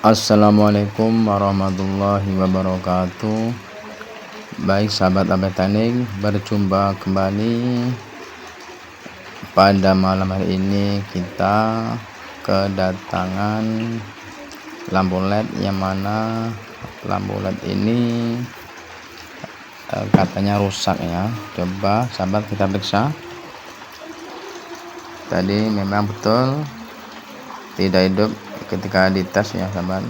Assalamualaikum warahmatullahi wabarakatuh. Baik sahabat AB Teknik, berjumpa kembali pada malam hari ini. Kita kedatangan lampu LED, yang mana lampu LED ini katanya rusak ya. Coba sahabat kita periksa. Tadi memang betul tidak hidup ketika dites ya sahabat.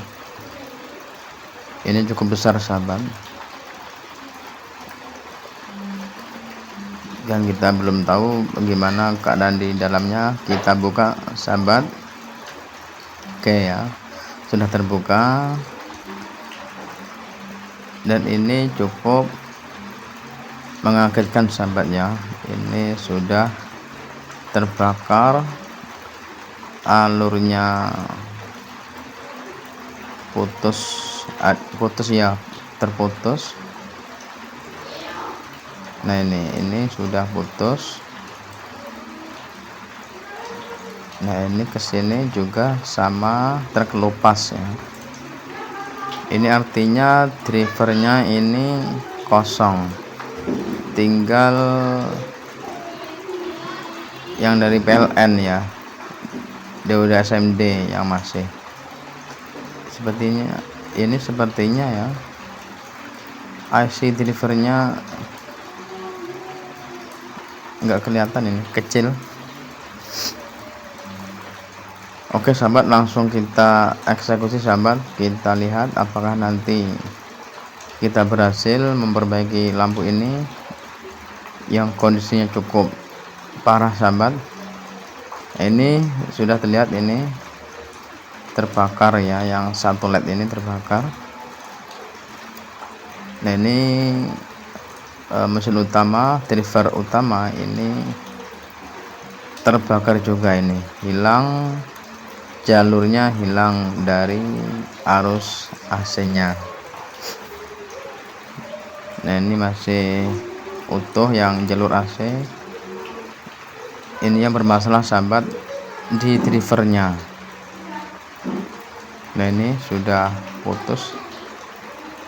Ini cukup besar sahabat, dan kita belum tahu bagaimana keadaan di dalamnya. Kita buka sahabat. Oke ya, sudah terbuka, dan ini cukup mengagetkan sahabat ya. Ini sudah terbakar, alurnya putus ya, terputus. Nah ini sudah putus. Nah ini kesini juga sama terkelupas ya. Ini artinya drivernya ini kosong, tinggal yang dari PLN ya, dioda SMD yang masih sepertinya. Ini sepertinya ya, IC drivernya nggak kelihatan, ini kecil. Oke sahabat, langsung kita eksekusi sahabat. Kita lihat apakah nanti kita berhasil memperbaiki lampu ini yang kondisinya cukup parah sahabat. Ini sudah terlihat ini terbakar ya, yang satu LED ini terbakar. Nah ini mesin utama, driver utama ini terbakar juga, ini hilang jalurnya, hilang dari arus AC nya. Nah ini masih utuh yang jalur AC. Ini yang bermasalah sahabat di drivernya. Nah ini sudah putus.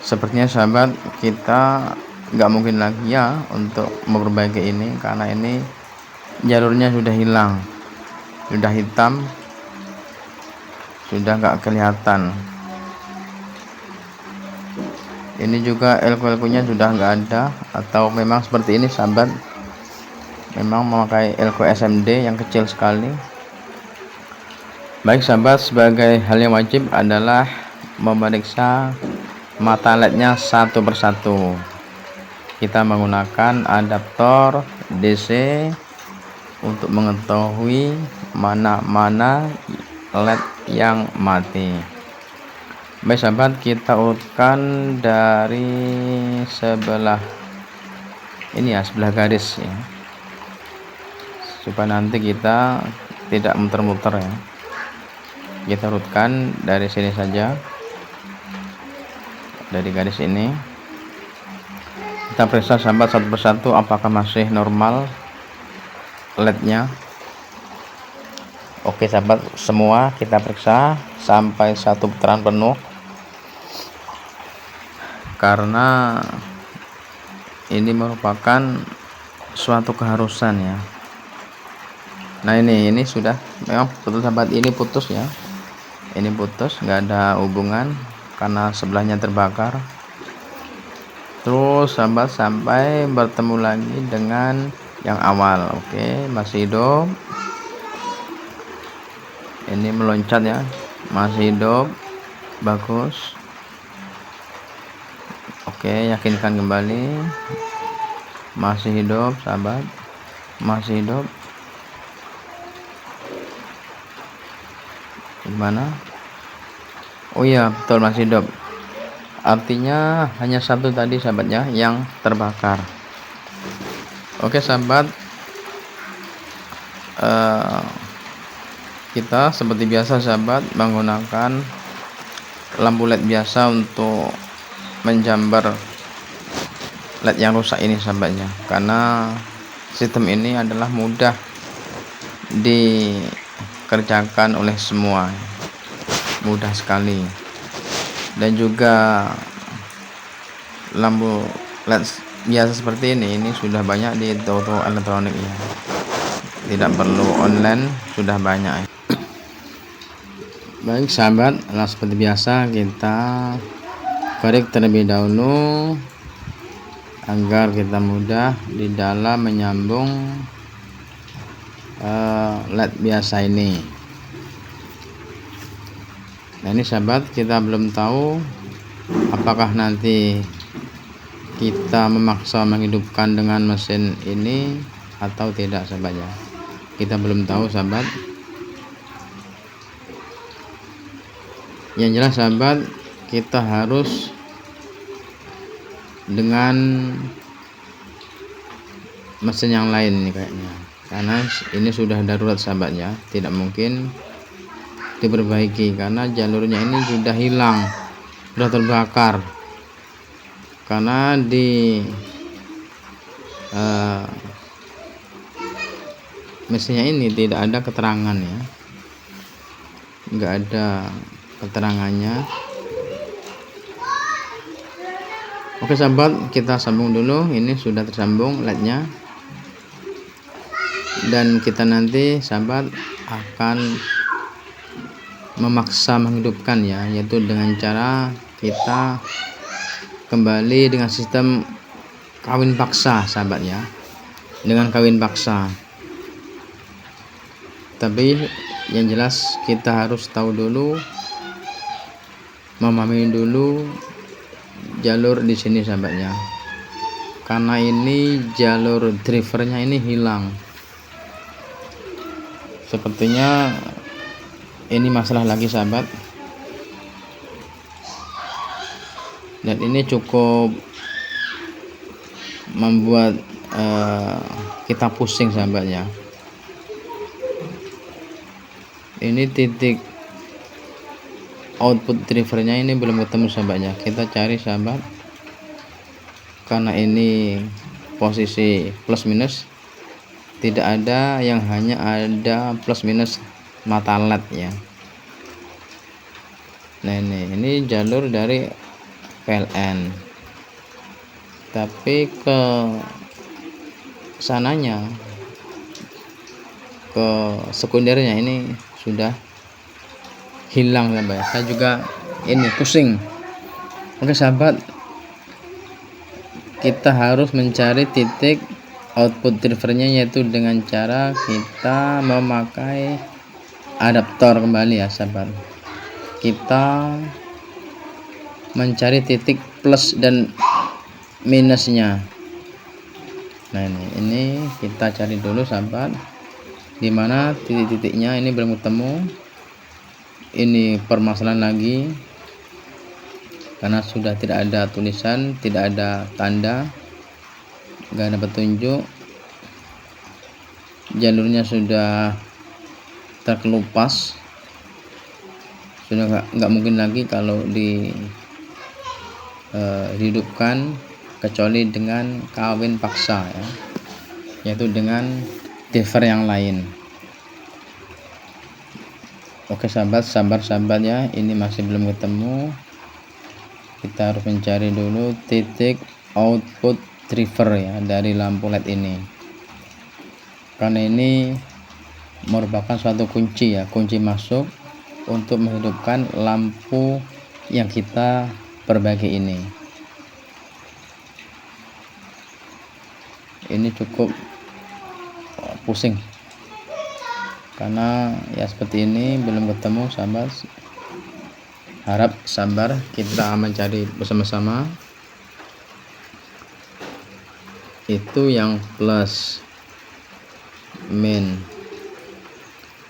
Sepertinya sahabat, kita nggak mungkin lagi ya untuk memperbaiki ini, karena ini jalurnya sudah hilang, sudah hitam, sudah nggak kelihatan. Ini juga elko nya sudah nggak ada, atau memang seperti ini sahabat, memang memakai elko SMD yang kecil sekali. Baik sahabat, sebagai hal yang wajib adalah memeriksa mata LED-nya satu persatu. Kita menggunakan adaptor DC untuk mengetahui mana LED yang mati. Baik sahabat, kita urutkan dari sebelah ini ya, sebelah garis ya, supaya nanti kita tidak muter-muter ya. Kita urutkan dari sini saja, dari garis ini. Kita periksa sahabat satu persatu apakah masih normal LED-nya. Oke sahabat, semua kita periksa sampai satu putaran penuh, karena ini merupakan suatu keharusan ya. Nah ini sudah memang betul sahabat, ini putus ya, ini putus, nggak ada hubungan karena sebelahnya terbakar. Terus sahabat sampai bertemu lagi dengan yang awal. Oke, masih hidup. Ini meloncat ya, masih hidup, bagus. Oke, yakinkan kembali, masih hidup sahabat, masih hidup. Gimana? Oh iya betul, masih hidup. Artinya hanya satu tadi sahabatnya yang terbakar. Oke sahabat, kita seperti biasa sahabat menggunakan lampu LED biasa untuk menjambar LED yang rusak ini sahabatnya, karena sistem ini adalah mudah dikerjakan oleh semua, mudah sekali. dan juga lampu LED biasa seperti ini sudah banyak di toko elektronik ya, tidak perlu online, sudah banyak. Baik sahabat, nah seperti biasa kita korek terlebih dahulu agar kita mudah di dalam menyambung LED biasa ini. Nah ini sahabat, kita belum tahu apakah nanti kita memaksa menghidupkan dengan mesin ini atau tidak sahabat ya, kita belum tahu sahabat. Yang jelas sahabat, kita harus dengan mesin yang lain nih kayaknya, karena ini sudah darurat sahabat ya, tidak mungkin diperbaiki karena jalurnya ini sudah hilang, sudah terbakar, karena di mesinnya ini tidak ada keterangan ya, nggak ada keterangannya. Oke sahabat, kita sambung dulu. Ini sudah tersambung LED-nya, dan kita nanti sahabat akan memaksa menghidupkan ya, yaitu dengan cara kita kembali dengan sistem kawin paksa sahabat ya, dengan kawin paksa. Tapi yang jelas kita harus tahu dulu, memahami dulu jalur di sini sahabatnya, karena ini jalur drivernya ini hilang. Sepertinya ini masalah lagi sahabat, dan ini cukup membuat kita pusing sahabatnya. Ini titik output drivernya ini belum ketemu sahabatnya, kita cari sahabat, karena ini posisi plus minus tidak ada, yang hanya ada plus minus mata LED ya. Nah ini jalur dari PLN, tapi ke sananya, ke sekundernya ini sudah hilang sahabat. Saya juga ini pusing. Oke sahabat, kita harus mencari titik output drivernya, yaitu dengan cara kita memakai adaptor kembali ya sahabat. Kita mencari titik plus dan minusnya. Nah ini kita cari dulu sahabat, dimana titik-titiknya ini belum ketemu. Ini permasalahan lagi karena sudah tidak ada tulisan, tidak ada tanda, nggak ada petunjuk, jalurnya sudah terkelupas, sudah nggak mungkin lagi kalau dihidupkan kecuali dengan kawin paksa ya, yaitu dengan driver yang lain. Oke sahabat, sabar ya, ini masih belum ketemu. Kita harus mencari dulu titik output driver ya dari lampu LED ini, karena ini merupakan suatu kunci ya, kunci masuk untuk menghidupkan lampu yang kita perbaiki ini. Ini cukup pusing karena ya seperti ini belum ketemu sahabat. Harap sabar, kita mencari bersama-sama. Itu yang plus min,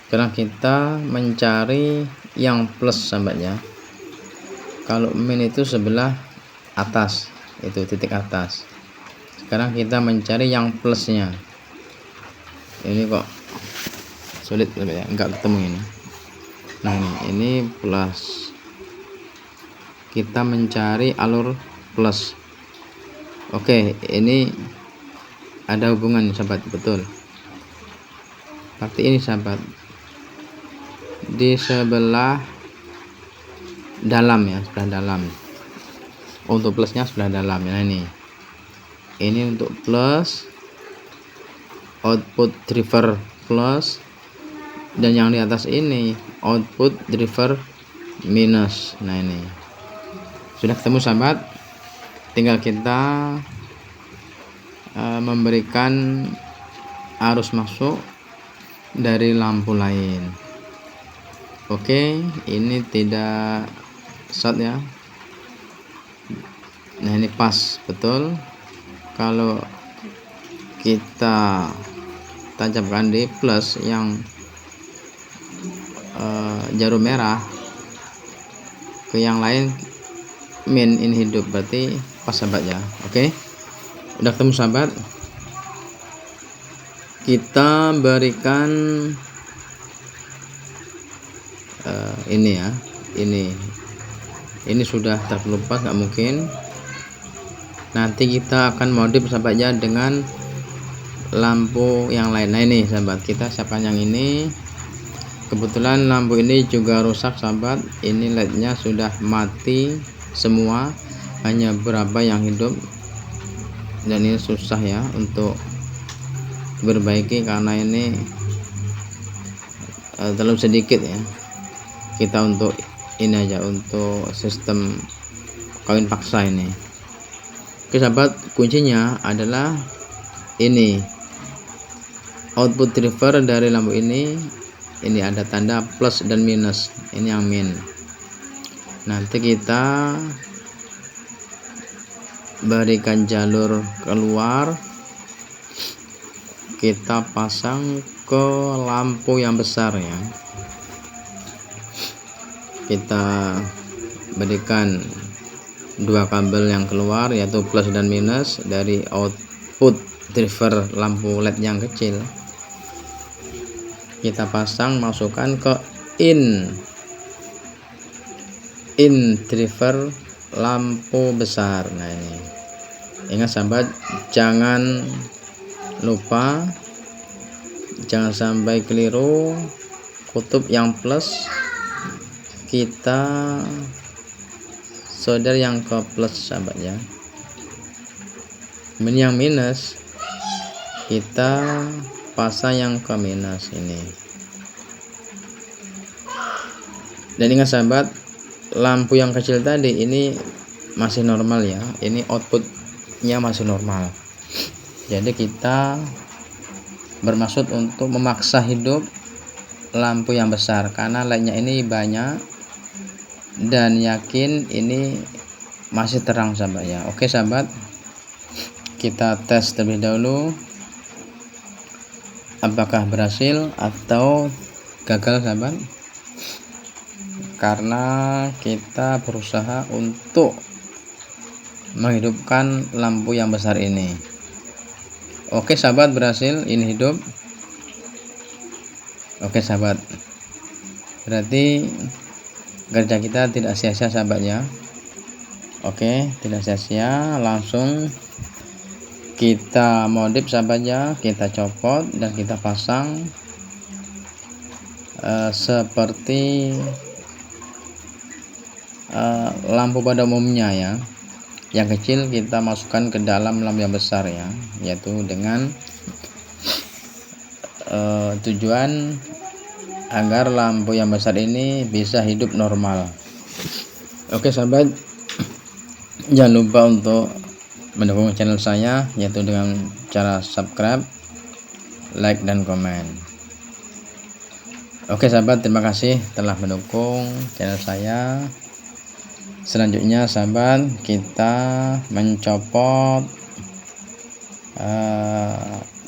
karena kita mencari yang plus sahabatnya. Kalau min itu sebelah atas, itu titik atas. Sekarang kita mencari yang plusnya. Ini kok sulit ya, enggak ketemu ini. Nah ini plus, kita mencari alur plus. Oke, ini ada hubungan sahabat, betul. Seperti ini sahabat, di sebelah dalam ya, sebelah dalam. Untuk plusnya sebelah dalam ya. Ini untuk plus, output driver plus, dan yang di atas ini output driver minus. Nah, ini sudah ketemu sahabat, tinggal kita memberikan arus masuk dari lampu lain. Oke, ini tidak short ya. Nah, ini pas betul. Kalau kita tancapkan di plus yang jarum merah ke yang lain, min ini hidup, berarti pas sahabat ya. Oke, udah ketemu sahabat, kita berikan ini ya, ini sudah terkelupas, nggak mungkin. Nanti kita akan modif sahabatnya dengan lampu yang lain. Nah, ini sahabat, kita siapkan yang ini. Kebetulan lampu ini juga rusak sahabat, ini LED-nya sudah mati semua, hanya berapa yang hidup, dan ini susah ya untuk diperbaiki karena ini terlalu sedikit ya. Kita untuk ini aja, untuk sistem kawin paksa ini. Oke sahabat, kuncinya adalah ini output driver dari lampu ini ada tanda plus dan minus, ini yang min. Nanti kita berikan jalur keluar, kita pasang ke lampu yang besar ya. Kita berikan dua kabel yang keluar, yaitu plus dan minus dari output driver lampu LED yang kecil. Kita pasang, masukkan ke in driver lampu besar. Nah, ini ingat sahabat, jangan lupa, jangan sampai keliru, kutub yang plus kita solder yang ke plus sahabat ya. Yang minus kita pasang yang ke minus ini. Dan ingat sahabat, lampu yang kecil tadi ini masih normal ya, ini outputnya masih normal. Jadi kita bermaksud untuk memaksa hidup lampu yang besar karena LED-nya ini banyak dan yakin ini masih terang sahabat ya. Oke sahabat, kita tes terlebih dahulu apakah berhasil atau gagal sahabat, karena kita berusaha untuk menghidupkan lampu yang besar ini. Oke sahabat, berhasil, ini hidup. Oke sahabat, berarti kerja kita tidak sia-sia sahabat ya. Oke, tidak sia-sia, langsung kita modif sahabatnya, kita copot dan kita pasang seperti lampu pada umumnya ya. Yang kecil kita masukkan ke dalam lampu yang besar ya, yaitu dengan tujuan agar lampu yang besar ini bisa hidup normal. Oke sahabat, jangan lupa untuk mendukung channel saya, yaitu dengan cara subscribe, like, dan komen. Oke sahabat, terima kasih telah mendukung channel saya. Selanjutnya sahabat, kita mencopot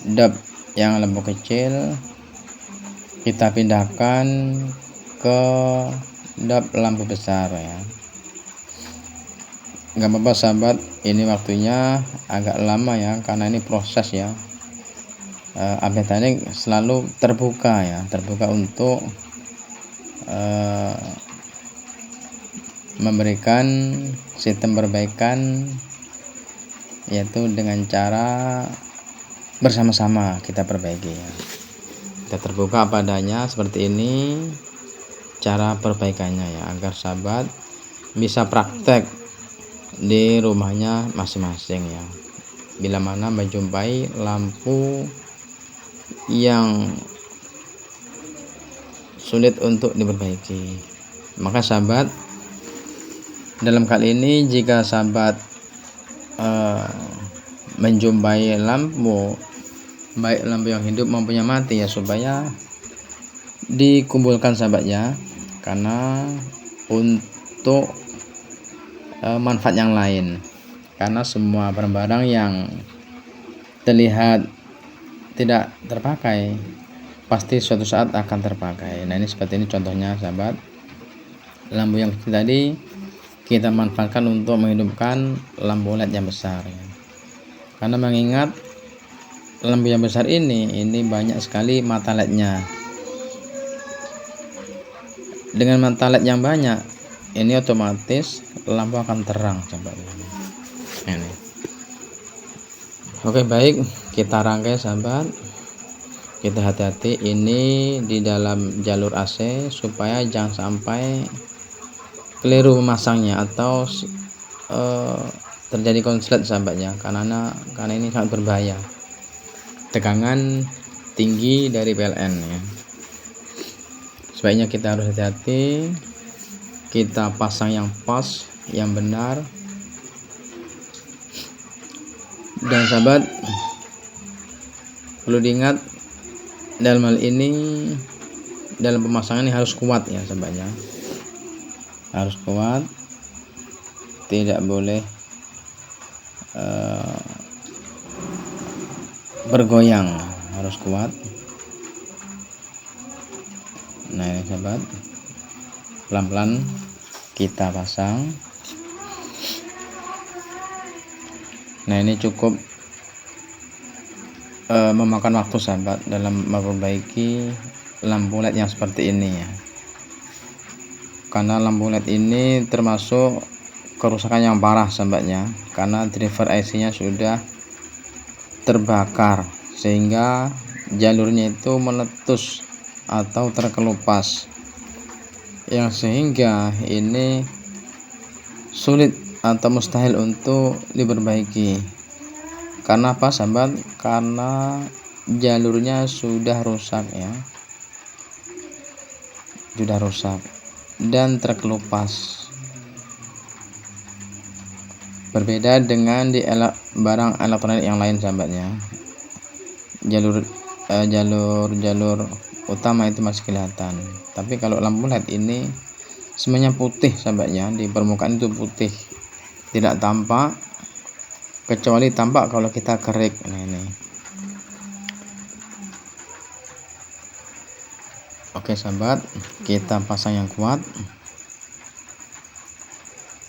dep yang lampu kecil, kita pindahkan ke dep lampu besar ya. Nggak apa-apa sahabat, ini waktunya agak lama ya, karena ini proses ya. AB teknik selalu terbuka ya, terbuka untuk memberikan sistem perbaikan, yaitu dengan cara bersama-sama kita perbaiki ya. Kita terbuka apa adanya seperti ini cara perbaikannya ya, agar sahabat bisa praktek di rumahnya masing-masing ya, bila mana menjumpai lampu yang sulit untuk diperbaiki. Maka sahabat, dalam kali ini jika sahabat menjumpai lampu, baik lampu yang hidup maupun yang mati ya, supaya dikumpulkan sahabat ya, karena untuk manfaat yang lain. Karena semua barang-barang yang terlihat tidak terpakai pasti suatu saat akan terpakai. Nah, ini seperti ini contohnya sahabat. Lampu yang kecil tadi kita manfaatkan untuk menghidupkan lampu LED yang besar ya. Karena mengingat lampu yang besar ini banyak sekali mata LED-nya. Dengan mata LED yang banyak, ini otomatis lampu akan terang sahabat. Ini. Oke, baik, kita rangkai sahabat. Kita hati-hati ini di dalam jalur AC supaya jangan sampai keliru memasangnya atau terjadi konslet sahabatnya, karena ini sangat berbahaya. Tegangan tinggi dari PLN ya. Sebaiknya kita harus hati-hati, kita pasang yang pas, yang benar. Dan sahabat, perlu diingat dalam hal ini, dalam pemasangan ini harus kuat ya sahabatnya, harus kuat, tidak boleh bergoyang, harus kuat. Nah ini sahabat, pelan-pelan kita pasang. Nah ini cukup memakan waktu sahabat dalam memperbaiki lampu LED yang seperti ini ya. Karena lampu LED ini termasuk kerusakan yang parah sahabatnya, karena driver IC-nya sudah terbakar sehingga jalurnya itu meletus atau terkelupas, yang sehingga ini sulit atau mustahil untuk diperbaiki. Karena apa sahabat? Karena jalurnya sudah rusak ya, sudah rusak dan terkelupas. Berbeda dengan di barang elektronik yang lain sahabatnya, jalur utama itu masih kelihatan, tapi kalau lampu LED ini semuanya putih sahabatnya, di permukaan itu putih, tidak tampak, kecuali tampak kalau kita kerik. Nah ini. Oke sahabat, kita pasang yang kuat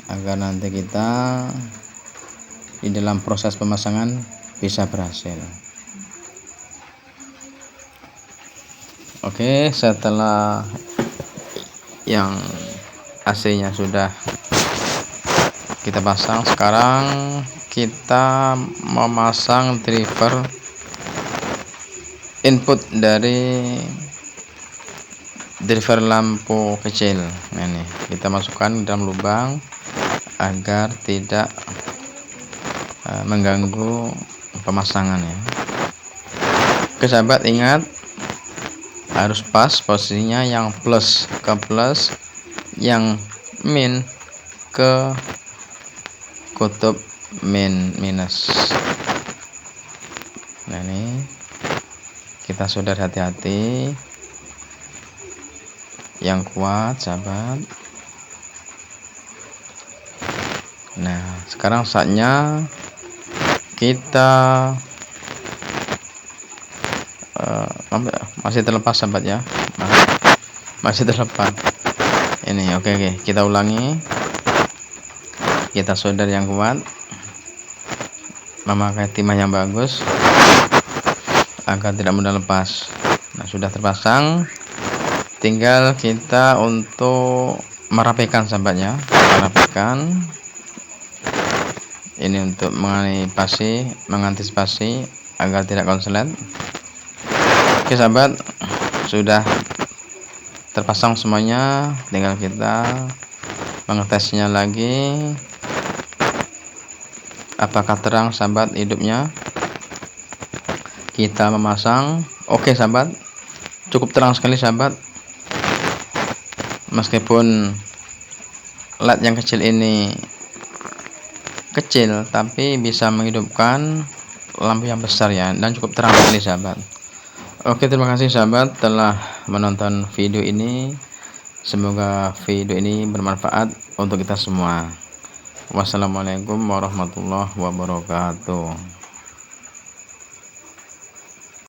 agar nanti kita di dalam proses pemasangan bisa berhasil. Oke, setelah yang AC-nya sudah kita pasang, sekarang kita memasang driver input dari driver lampu kecil. Nah, ini kita masukkan dalam lubang agar tidak mengganggu pemasangan ya. Oke sahabat, ingat harus pas posisinya, yang plus ke plus, yang min ke kutub minus. Nah ini kita sudah hati-hati, yang kuat sahabat. Nah sekarang saatnya kita masih terlepas sahabat ya, masih terlepas ini. Oke, kita ulangi, kita solder yang kuat, memakai timah yang bagus agar tidak mudah lepas. Nah sudah terpasang, tinggal kita untuk merapikan sahabatnya, merapikan ini untuk mengantisipasi agar tidak konslet. Oke sahabat, sudah terpasang semuanya, tinggal kita mengetesnya lagi apakah terang sahabat hidupnya. Kita memasang. Oke sahabat, cukup terang sekali sahabat, meskipun LED yang kecil ini kecil tapi bisa menghidupkan lampu yang besar ya, dan cukup terang sekali sahabat. Oke, terima kasih sahabat telah menonton video ini. Semoga video ini bermanfaat untuk kita semua. Wassalamualaikum warahmatullahi wabarakatuh.